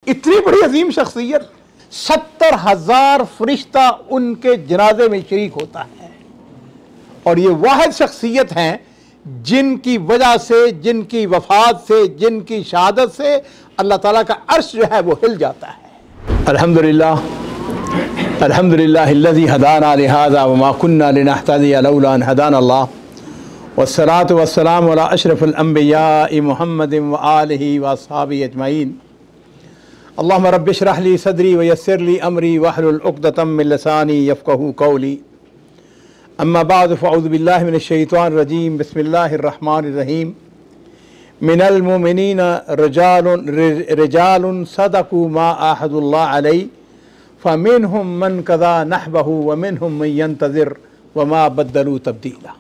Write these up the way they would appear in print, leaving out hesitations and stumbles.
इतनी बड़ी अजीम शख्सियत, 70,000 फरिश्ता उनके जनाजे में शरीक होता है। और ये वाहिद शख्सियत हैं जिनकी वजह से, जिनकी वफात से, जिनकी शहादत से अल्लाह ताला का अर्श जो है वो हिल जाता है। अल्हम्दुलिल्लाह अल्हम्दुलिल्लाहिल्लज़ी हदाना लिहाज़ा व मा कुन्ना लिनहतदिया लौला अन हदाना अल्लाह वस्सलातु वस्सलामु अला अशरफिल अंबियाइ मुहम्मदिन व आलिहि व अस्हाबिहि अजमईन। अल्लाहुम्मा रब्बि इश्रह ली सदरी व यस्सिर ली अमरी वहलुल उक़दतम मिन लिसानी यफ़क़हू क़ौली। अम्मा बाद फ़अऊज़ु बिल्लाहि मिनश शैतानिर रजीम। बिस्मिल्लाहिर रहमानिर रहीम। मिनल मुमिनीन रिजालुन सदक़ू मा आहदुल्लाह अलैहि फ़मिनहुम मन क़ज़ा नहबहु व मिनहुम मन यंतज़िर व मा बद्दलू तब्दीला।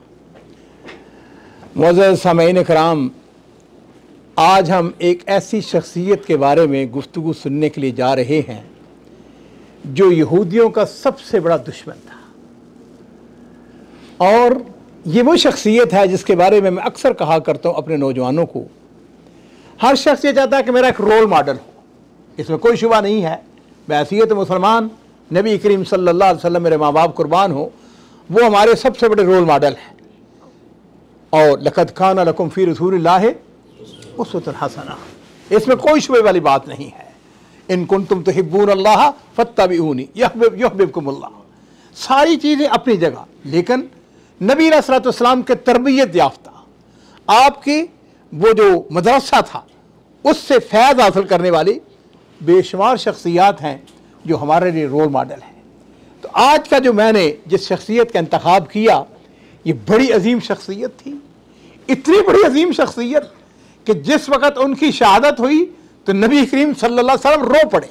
मुअज़्ज़ज़ सामीईन किराम, आज हम एक ऐसी शख्सियत के बारे में गुफ्तगू सुनने के लिए जा रहे हैं जो यहूदियों का सबसे बड़ा दुश्मन था। और ये वो शख्सियत है जिसके बारे में मैं अक्सर कहा करता हूँ अपने नौजवानों को। हर शख्स ये चाहता है कि मेरा एक रोल मॉडल हो, इसमें कोई शुबा नहीं है। बैसियत मुसलमान नबी करीम सल्लल्लाहु अलैहि वसल्लम मेरे माँ बाप कुर्बान हो, वो हमारे सबसे बड़े रोल मॉडल हैं। और लक़द काना लकुम फ़ी रसूलिल्लाहि उस्वतुन हसना, इसमें कोई शुबे वाली बात नहीं है। इन कुंतुम तुहिब्बूनल्लाह फत्तबिऊनी युहब्बिबकुमुल्लाह। सारी चीज़ें अपनी जगह, लेकिन नबी अलैहिस्सलातु वस्सलाम के तरबियत याफ्ता, आपकी वो जो मदरसा था उससे फैज़ हासिल करने वाली बेशुमार शख्सियात हैं जो हमारे लिए रोल मॉडल हैं। तो आज का जो मैंने जिस शख्सियत का इंतखाब किया, ये बड़ी अजीम शख्सियत थी। इतनी बड़ी अजीम शख्सियत कि जिस वक़्त उनकी शहादत हुई तो नबी करीम सल्लल्लाहु अलैहि वसल्लम रो पड़े।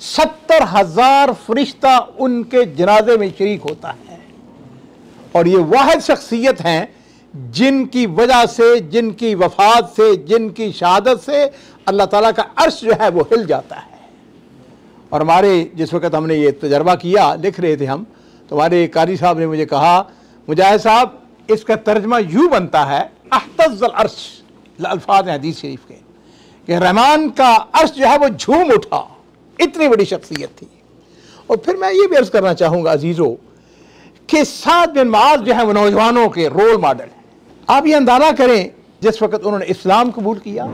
70,000 फरिश्ता उनके जनाजे में शरीक होता है। और ये वाहिद शख्सियत हैं जिनकी वजह से, जिनकी वफात से, जिनकी शहादत से अल्लाह ताला का अर्श जो है वो हिल जाता है। और हमारे जिस वक़्त हमने ये तजर्बा किया, लिख रहे थे हम, तो हमारे कारी साहब ने मुझे कहा, मुजाहिद साहब इसका तर्जमा यूँ बनता है, अहतज़्ज़ल अर्श, अल्फाज हदीस शरीफ के, कि रहमान का अर्श जो है वो झूम उठा। इतनी बड़ी शख्सियत थी। और फिर मैं ये भी अर्ज़ करना चाहूँगा अजीज़ों कि साद बिन मुआज़ जो है वो नौजवानों के रोल मॉडल हैं। आप ये अंदाज़ा करें, जिस वक़्त उन्होंने इस्लाम कबूल किया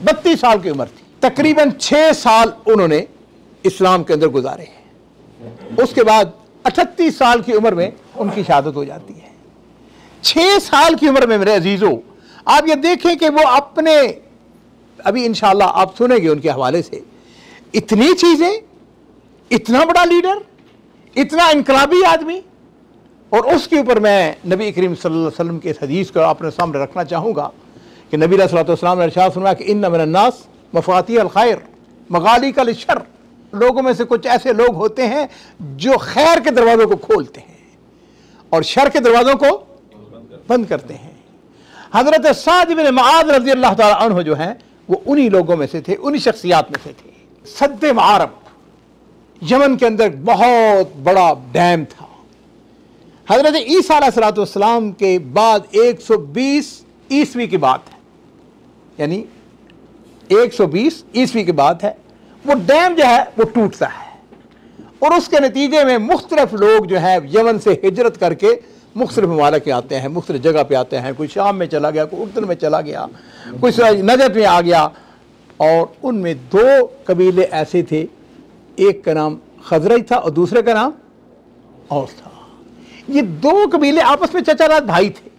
32 साल की उम्र थी, तकरीबन 6 साल उन्होंने इस्लाम के अंदर गुजारे हैं। उसके बाद 38 साल की उम्र में उनकी शहादत हो जाती है। 6 साल की उम्र में मेरे अजीज़ों, आप ये देखें कि वो अपने, अभी इंशाअल्लाह आप सुनेंगे उनके हवाले से, इतनी चीज़ें, इतना बड़ा लीडर, इतना इनकलाबी आदमी। और उसके ऊपर मैं नबी करीम सल्लल्लाहु अलैहि वसल्लम के इस हदीस को अपने सामने रखना चाहूँगा कि नबी अलैहिस्सलातु वस्सलाम ने इरशाद फरमाया कि इन्ना मिनन्नास मफ़ातिहुल खैर मगालिकुल शर। लोगों में से कुछ ऐसे लोग होते हैं जो खैर के दरवाज़ों को खोलते हैं और शर के दरवाज़ों को बंद करते हैं। हज़रत साद बिन मुआज़ रज़ियल्लाहु तआला अन्हु जो हैं वो उन्हीं लोगों में से थे, उन्हीं शख्सियात में से थे। सद्दे मारब यमन के अंदर बहुत बड़ा डैम था। हज़रत ईसा अलैहिस्सलातु वस्सलाम के बाद 120 ईस्वी की बात है, यानी 120 ईस्वी की बात है, वो डैम जो है वो टूटता है। और उसके नतीजे में मुख्तलिफ लोग जो है यमन से हिजरत करके मुख्तलिफ ममालिक पे आते हैं, मुख्तलिफ जगह पे आते हैं। कोई शाम में चला गया, कोई उर्दन में चला गया, कोई नजद में आ गया। और उनमें 2 कबीले ऐसे थे, एक का नाम खज़रज था और दूसरे का नाम औस था। ये 2 कबीले आपस में चचाजाद भाई थे।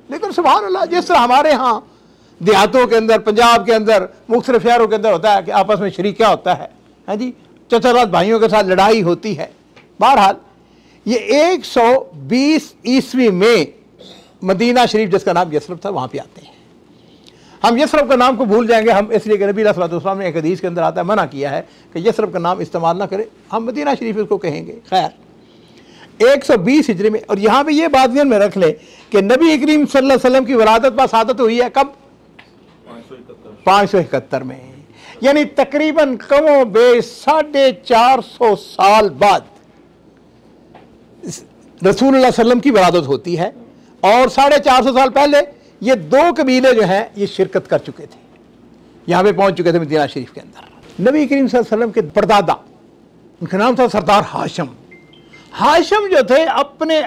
लेकिन सुभान अल्लाह, जिस तरह हमारे यहाँ देहातों के अंदर, पंजाब के अंदर, मुख्तलिफ शहरों के अंदर होता है कि आपस में शरीका होता है, हाँ जी, चचाजाद भाइयों के साथ लड़ाई होती है। बहरहाल ये 120 ईस्वी में मदीना शरीफ, जिसका नाम यसरब था, वहाँ पे आते हैं। हम यसरब का नाम को भूल जाएंगे हम, इसलिए कि नबी अलैहि वसल्लम ने एक हदीस के अंदर आता है, मना किया है कि यसरब का नाम इस्तेमाल ना करें, हम मदीना शरीफ इसको कहेंगे। खैर 120 हिजरी में, और यहाँ पे ये बात ध्यान में रख लें कि नबी करीम सल्लल्लाहु अलैहि वसल्लम की वलादत बासादत हुई है कब? 571 में, यानी तकरीबन कमो बेश 450 साल बाद रसूलुल्लाह सल्लल्लाहु अलैहि वसल्लम की वलादत होती है। और 450 साल पहले ये 2 कबीले जो हैं ये शिरकत कर चुके थे, यहाँ पे पहुँच चुके थे मदीना शरीफ के अंदर। नबी करीम सल्लल्लाहु अलैहि वसल्लम के परदादा, उनका नाम था सरदार हाशिम। हाशिम जो थे अपने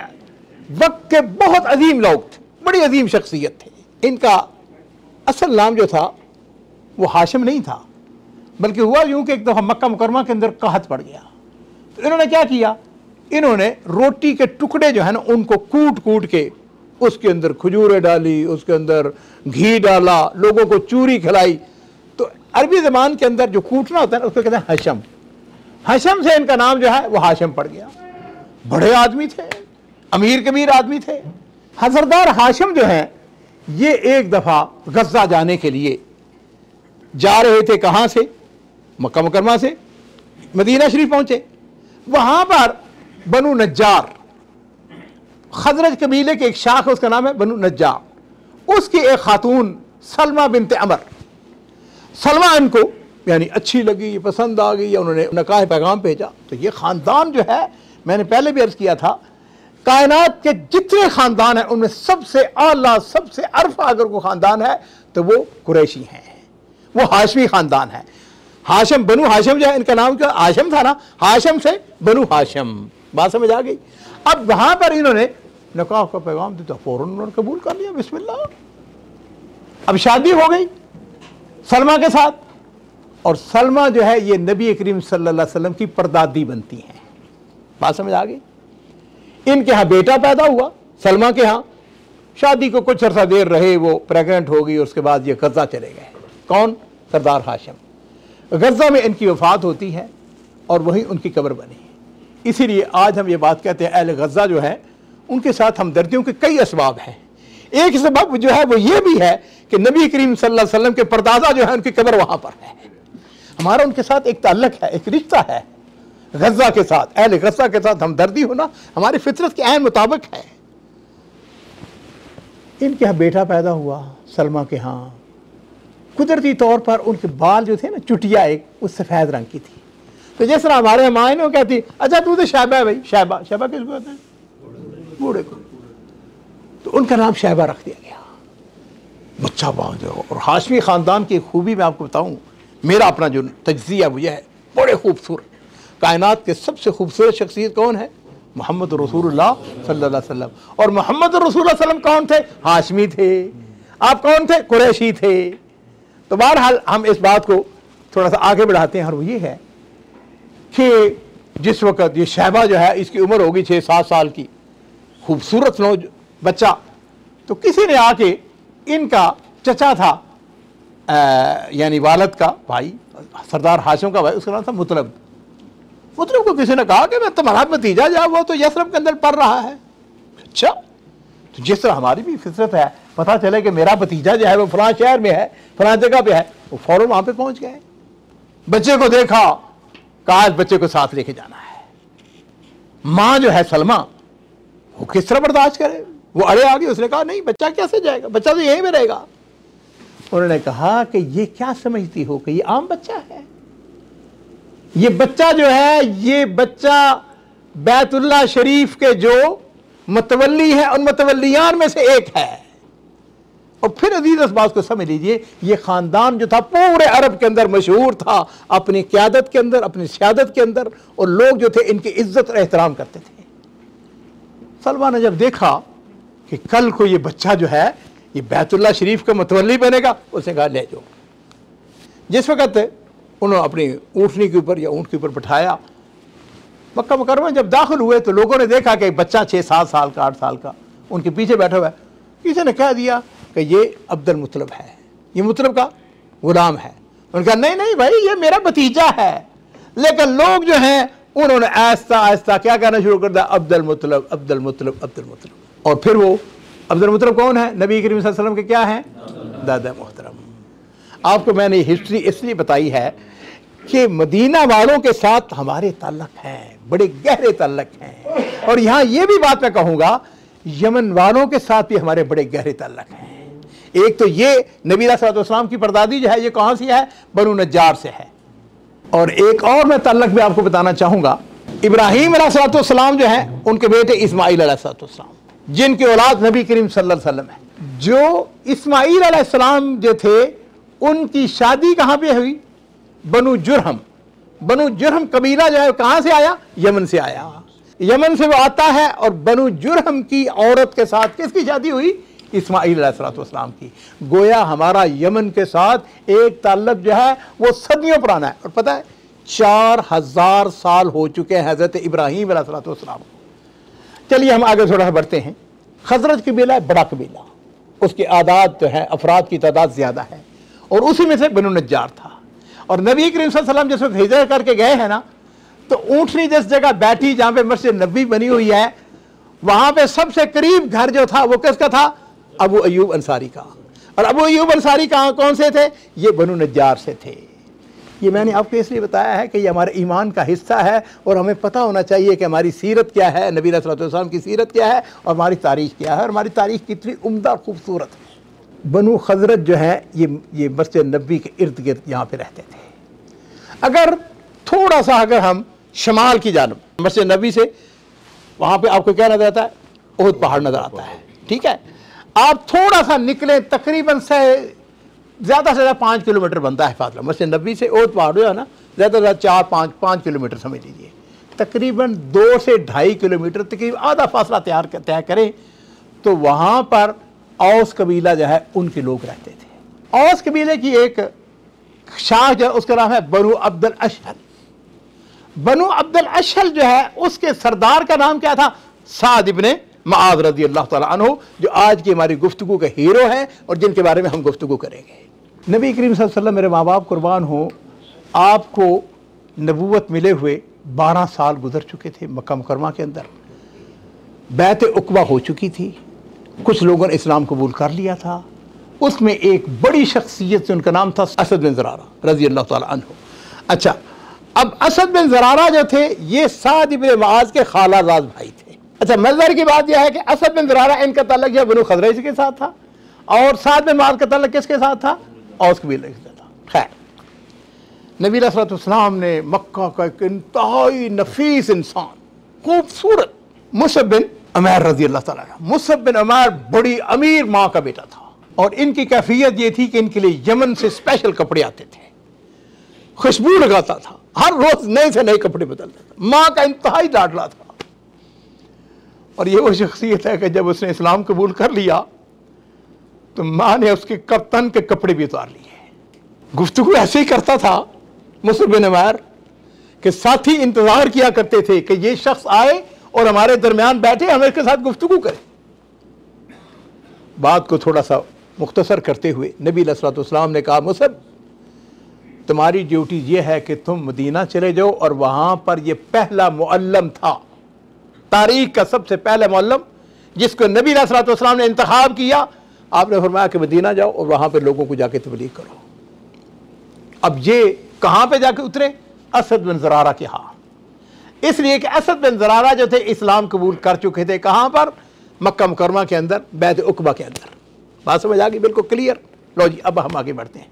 वक्त के बहुत अजीम लोग थे, बड़ी अजीम शख्सियत थे। इनका असल नाम जो था वो हाशिम नहीं था, बल्कि हुआ यूं कि एक दफ़ा मक्का मुकरमा के अंदर कहत पड़ गया। तो इन्होंने क्या किया, इन्होंने रोटी के टुकड़े जो है ना उनको कूट कूट के उसके अंदर खजूरें डाली, उसके अंदर घी डाला, लोगों को चूरी खिलाई। तो अरबी ज़बान के अंदर जो कूटना होता है ना उसको कहते हैं हशम। हशम से इनका नाम जो है वो हाशिम पड़ गया। बड़े आदमी थे, अमीर कबीर आदमी थे। सरदार हाशिम जो हैं ये एक दफ़ा गज़ा जाने के लिए जा रहे थे। कहाँ से? मक्का मुकरमा से मदीना शरीफ पहुंचे। वहां पर बनु नज्जार, खजरज कबीले के एक शाख है, उसका नाम है बनु नज्जार। उसकी एक खातून सलमा बिनते अमर, सलमा इनको यानी अच्छी लगी, पसंद आ गई, या उन्होंने नकाह पैगाम भेजा। तो ये ख़ानदान जो है, मैंने पहले भी अर्ज़ किया था, कायनात के जितने ख़ानदान हैं उनमें सबसे आला, सबसे अरफा अगर कोई ख़ानदान है तो वो कुरैशी हैं, वो हाशमी ख़ानदान है। हाशिम, बनु हाशिम जो है, इनका नाम क्या हाशिम था ना, हाशिम से बनु हाशिम। बात समझ आ गई? अब वहां पर इन्होंने नकाह का पैगाम दिया, फौरन उन्होंने कबूल कर लिया, बिस्मिल्लाह। अब शादी हो गई सलमा के साथ, और सलमा जो है ये नबी करीम सल्लल्लाहु अलैहि वसल्लम की परदादी बनती हैं। बात समझ आ गई? इनके यहाँ बेटा पैदा हुआ, सलमा के यहाँ। शादी को कुछ अर्सा देर रहे, वो प्रेग्नेंट हो गई, उसके बाद ये गज़ा चले गए। कौन? सरदार हाशिम। गज़ा में इनकी वफ़ात होती है और वहीं उनकी कब्र बनी। इसीलिए आज हम ये बात कहते हैं अहले गज़ा जो है उनके साथ हमदर्दियों के कई असबाब हैं। एक सबब जो है वो ये भी है कि नबी करीम सल्लल्लाहु अलैहि वसल्लम के परदादा जो है उनकी कब्र वहाँ पर है। हमारा उनके साथ एक ताल्लुक है, एक रिश्ता है गज़ा के साथ। अहले गज़ा के साथ हमदर्दी होना हमारी फितरत के ऐन मुताबिक है। इनके यहाँ बेटा पैदा हुआ सलमा के यहाँ। कुदरती तौर पर उनके बाल जो थे ना, चुटिया एक उस सफ़ेद रंग की थी। तो जिस तरह हमारे माँ ने कहती, अच्छा तू तो शैबा है भाई। शैबा, शैबा किसको कहते हैं? बूढ़े को। तो उनका नाम शैबा रख दिया गया। बच्चा बांध हो। और हाशमी ख़ानदान की खूबी मैं आपको बताऊं, मेरा अपना जो तज्ज़िया वो यह है, बड़े खूबसूरत, कायनात के सबसे खूबसूरत शख्सियत कौन है? मोहम्मद रसूलुल्लाह सल्लल्लाहु अलैहि वसल्लम। और मोहम्मद रसूलुल्लाह सल्लल्लाहु अलैहि वसल्लम कौन थे? हाशमी थे। आप कौन थे? कुरैशी थे। तो बहरहाल हम इस बात को थोड़ा सा आगे बढ़ाते हैं, और वो ये है कि जिस वक़्त ये शैबा जो है इसकी उम्र होगी 6-7 साल की, खूबसूरत नौ बच्चा, तो किसी ने आके, इनका चचा था यानी वालद का भाई, सरदार हाशिम का भाई, उसका नाम था मुतलब। मुतलब को किसी ने कहा कि मैं तुम्हारा भतीजा जो है वो तो यसरब के अंदर पढ़ रहा है। अच्छा, तो जिस तरह हमारी भी फितरत है, पता चले कि मेरा भतीजा जो है वो फलां शहर में है, फलां जगह पे है, वो फौरन वहां पे पहुंच गए। बच्चे को देखा, कहा बच्चे को साथ लेके जाना है। माँ जो है सलमा, वो किस तरह बर्दाश्त करे? वो अड़े आ गई। उसने कहा नहीं, बच्चा कैसे जाएगा, बच्चा तो यहीं में रहेगा। उन्होंने कहा कि ये क्या समझती हो कि ये आम बच्चा है? ये बच्चा जो है, ये बच्चा बैतुल्लाह शरीफ के जो मतवल्ली है उन मतवल्लियान में से एक है। और फिर अजीज इस बात को समझ लीजिए, ये खानदान जो था पूरे अरब के अंदर मशहूर था अपनी क़यादत के अंदर, अपनी सियादत के अंदर, और लोग जो थे इनकी इज्जत और एहतराम करते थे। सलमा ने जब देखा कि कल को ये बच्चा जो है ये बैतुल्लाह शरीफ का मतवल्ली बनेगा, उसने कहा ले जाओ। जिस वक़्त उन्होंने अपनी ऊँटनी के ऊपर या ऊँट के ऊपर बिठाया, मक्का मुकरमा जब दाखिल हुए तो लोगों ने देखा कि बच्चा 6-7 साल का, 8 साल का उनके पीछे बैठा हुआ है। किसी ने कह दिया कि ये अब्दुल मुतलब है, ये मुतलब का गुलाम है। उन्होंने कहा नहीं नहीं भाई, ये मेरा भतीजा है। लेकिन लोग जो हैं उन्होंने आहिस्ता आहिस्ता क्या कहना शुरू कर दिया, अब्दुल मुतलब, अब्दुल मुतलब, अब्दुल मुतलब। और फिर वो अब्दुल मुतलब कौन है? नबी करीम सल्लल्लाहु अलैहि वसल्लम के क्या हैं? दादा मोहतरम। आपको मैंने हिस्ट्री इसलिए बताई है कि मदीना वालों के साथ हमारे ताल्लुक हैं, बड़े गहरे ताल्लुक हैं। और यहाँ ये भी बात मैं कहूँगा, यमन वालों के साथ भी हमारे बड़े गहरे ताल्लुक हैं। एक तो ये नबी अलैहि सल्लम की परदादी जो है ये कहाँ से है? बनु नज्जार से है। और एक और मैं ताल्लुक भी आपको बताना चाहूँगा, इब्राहीम अलैहिस्सलाम जो है उनके बेटे इस्माईल अलैहिस्सलाम, जिनकी औलाद नबी करीम सल्लल्लाहु अलैहि वसल्लम है। जो इस्माईल अलैहिस्सलाम जो थे उनकी शादी कहाँ पे हुई? बनु जुरहम कबीला जो है कहां से आया? यमन से आया। यमन से वो आता है और बनु जुरहम की औरत के साथ किसकी शादी हुई? इस्माइल अलैहिस्सलाम की। गोया हमारा यमन के साथ एक ताल्लुक जो है वो सदियों पुराना है। और पता है 4000 साल हो चुके हैं हजरत इब्राहीम अलैहिस्सलाम। चलिए हम आगे थोड़ा सा बढ़ते हैं। खजरज कबीला है बड़ा कबीला, उसकी आदात जो है अफराद की तादाद ज्यादा है और उसी में से बनु नज्जार था। और नबी करीम सल्लल्लाहु अलैहि वसल्लम जिस वक्त हिजरत करके गए हैं ना, तो ऊँटनी जिस जगह बैठी जहां पे मस्जिद नबी बनी हुई है, वहां पे सबसे करीब घर जो था वो किसका था? अबू अयूब अंसारी का। और अबू अयूब अंसारी कहाँ कौन से थे? ये बनु नज्जार से थे। ये मैंने आपको इसलिए बताया है कि ये हमारे ईमान का हिस्सा है और हमें पता होना चाहिए कि हमारी सीरत क्या है, नबी सल्लल्लाहु अलैहि वसल्लम की सीरत क्या है और हमारी तारीख क्या है और हमारी तारीख कितनी उम्दा खूबसूरत है। बनु खजरत जो है ये मस्जिद नबी के इर्द गिर्द यहाँ पे रहते थे। अगर थोड़ा सा अगर हम शमाल की जानब मस्जिद नबी से, वहाँ पे आपको क्या नजर आता है? ओहद पहाड़ नजर आता है। ठीक है, आप थोड़ा सा निकले, तकरीबन से ज़्यादा 5 किलोमीटर बनता है फासला मस्जिद नबी से। ओहद पहाड़ जो है ना, ज़्यादा से ज़्यादा 5 किलोमीटर समझ लीजिए। तकरीबन 2 से 2.5 किलोमीटर तकरीबन आधा फासला तय करें तो वहाँ पर औस कबीला जो है उनके लोग रहते थे। औस कबीले की एक शाख जो है उसका नाम है बनु अब्दुल अशहल। बनु अब्दुल अशहल जो है उसके सरदार का नाम क्या था? साद इब्ने मुआज़ रज़ी अल्लाह तआला अन्हु, जो आज की हमारी गुफ्तगू के हीरो हैं और जिनके बारे में हम गुफ्तगू करेंगे। नबी करीम सल्लल्लाहु अलैहि वसल्लम, मेरे माँ बाप कुर्बान हो, आपको नबूवत मिले हुए 12 साल गुजर चुके थे। मक्का मुकरमा के अंदर बैत उक़बा हो चुकी थी, कुछ लोगों ने इस्लाम कबूल कर लिया था। उसमें एक बड़ी शख्सियत से, उनका नाम था असद बिन ज़रारा रज़ी अल्लाह तआला अन्हु। अच्छा, अब असद बिन ज़रारा जो थे ये साद इब्ने मुआज़ के खालाजाद भाई थे। अच्छा, मज़र की बात यह है कि असद बिन ज़रारा इनका ताल्लुक जो बनु खज़रज के साथ था और साद बिन मुआज़ का ताल्लुक किसके साथ था? औस कबीले के साथ था। खैर, नबी सल्लल्लाहु अलैहि वसल्लम ने मक्का का एक इंतहाई नफीस इंसान, खूबसूरत मुसअब बिन उमैर रज़ी अल्लाह तआला अन्हु। मुसअब बिन उमैर बड़ी अमीर माँ का बेटा था और इनकी कैफियत ये थी कि इनके लिए यमन से स्पेशल कपड़े आते थे, खुशबू लगाता था, हर रोज नए से नए कपड़े बदलता था, माँ का इंतहाई लाडला था। और ये वो शख्सियत है कि जब उसने इस्लाम कबूल कर लिया तो माँ ने उसके कप्तान के कपड़े भी उतार लिए। गुफ्तगू ऐसे ही करता था मुसअब बिन उमैर के साथी इंतजार किया करते थे कि ये शख्स आए और हमारे दरमियान बैठे, हमें इसके साथ गुफ्तगू करें। बात को थोड़ा सा मुख्तसर करते हुए नबी सल्लल्लाहु अलैहि वसल्लम ने कहा, मुसअब तुम्हारी ड्यूटी ये है कि तुम मदीना चले जाओ और वहां पर ये पहला मुअल्लम था, तारीख का सबसे पहला मुअल्लम जिसको नबी सल्लल्लाहु अलैहि वसल्लम ने इंतखाब किया। आपने फरमाया कि मदीना जाओ और वहां पर लोगों को जाके तबलीग करो। अब ये कहां पे जाके उतरे? असद बिन ज़रारा के यहाँ, इसलिए कि असद बिन ज़रारा जो थे इस्लाम कबूल कर चुके थे। कहां पर? मक्का मुकरमा के अंदर, बैत उक़बा के अंदर। बात समझ आ गई? बिल्कुल क्लियर। लो जी, अब हम आगे बढ़ते हैं।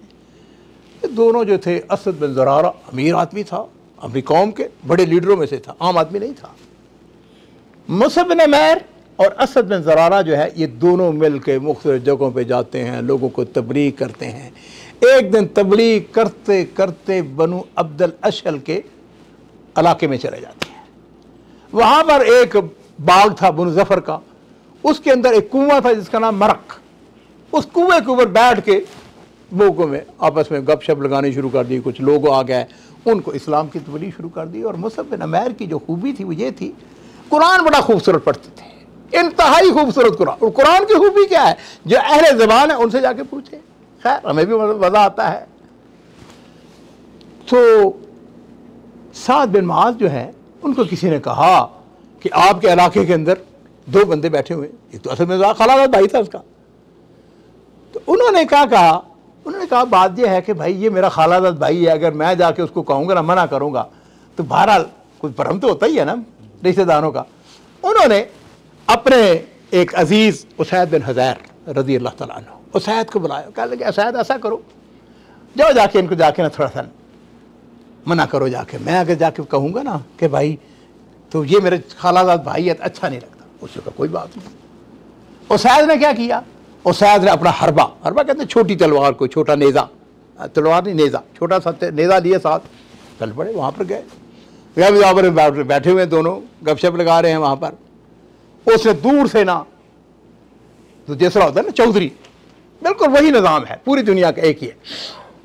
ये दोनों जो थे, असद बिन ज़रारा अमीर आदमी था, अपनी कौम के बड़े लीडरों में से था, आम आदमी नहीं था। मुसअब बिन उमैर और असद बिन ज़रारा जो है ये दोनों मिल के मुख्तलिफ जगहों पे जाते हैं, लोगों को तबलीग करते हैं। एक दिन तबलीग करते करते बनु अब्दुल अशहल के इलाके में चले जाते हैं। वहाँ पर एक बाग था बनु ज़फ़र का, उसके अंदर एक कुआं था जिसका नाम मरक। उस कुएं के ऊपर बैठ के लोगों में आपस में गपशप लगानी शुरू कर दी। कुछ लोग आ गए, उनको इस्लाम की तबलीग शुरू कर दी। और मुसअब बिन उमैर की जो खूबी थी वो ये थी, कुरान बड़ा खूबसूरत पढ़ते थे, इंतहाई खूबसूरत कुरान। और कुरान की खूबी क्या है? जो अहले ज़बान है उनसे जाके पूछे। खैर, हमें भी मज़ा आता है। तो साद बिन मुआज़ जो है उनको किसी ने कहा कि आपके इलाके के अंदर 2 बंदे बैठे हुए, एक तो असद बिन खालाजाद भाई था उसका। तो उन्होंने क्या कहा? उन्होंने कहा बात यह है कि भाई ये मेरा खालाजाद भाई है, अगर मैं जाके उसको कहूँगा ना, मना करूँगा तो बहरहाल कुछ भरम तो होता ही है ना रिश्तेदारों का। उन्होंने अपने एक अजीज़ उसैद बिन हुज़ैर रज़ी अल्लाह तआला अन्हु, उसैद को बुलाया। कहा लगे उसैद ऐसा करो, जाओ जाके इनको जाके ना थोड़ा सा मना करो जाके। मैं अगर जाके कहूँगा ना कि भाई तो ये मेरे खालाजाद भाई है, अच्छा नहीं लगता। उसने कहा कोई बात नहीं। उसैद ने क्या किया? उसैद ने अपना हरबा कहते हैं छोटी तलवार को, छोटा नेज़ा, तलवार नहीं, नेज़ा, छोटा सा नेज़ा लिए साथ, चल पड़े वहाँ पर गए। वहाँ पर बैठे हुए दोनों गपशप लगा रहे हैं वहाँ पर। उसने दूर से ना, तो जैसा होता है ना चौधरी, बिल्कुल वही निज़ाम है, पूरी दुनिया का एक ही है।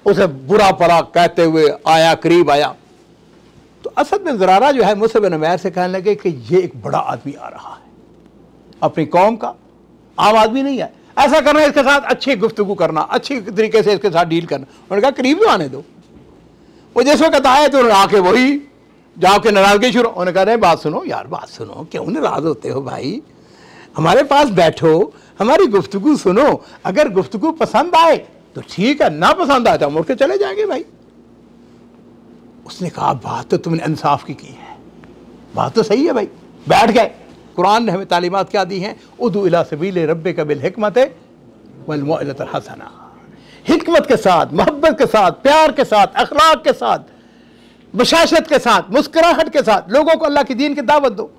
उसे बुरा भला कहते हुए आया, करीब आया, तो असद बिन ज़ुरारा जो है मुसअब बिन उमैर से कहने लगे कि ये एक बड़ा आदमी आ रहा है, अपनी कौम का, आम आदमी नहीं है, ऐसा करना, इसके साथ अच्छी गुफ्तगू करना, अच्छी तरीके से इसके साथ डील करना। उन्होंने कहा करीब तो आने दो। वो जिस वक्त आए तो उन्होंने आके वही जाके नाराजगी शुरू। उन्होंने कहा, बात सुनो यार, बात सुनो, क्यों नाराज होते हो भाई, हमारे पास बैठो, हमारी गुफ्तगू सुनो, अगर गुफ्तगू पसंद आए तो ठीक है, ना पसंद आए तो मुड़ के चले जाएंगे भाई। उसने कहा, बात तो तुमने इंसाफ की है, बात तो सही है भाई। बैठ गए। कुरान ने हमें तालीमात क्या दी हैं? उदू इला सबील रब्बिका बिल हिकमत वल मौइज़तिल हसना, हिकमत के साथ, मोहब्बत के साथ, प्यार के साथ, अखलाक के साथ, बशाशत के साथ, मुस्कुराहट के साथ लोगों को अल्लाह की दीन की दावत दो।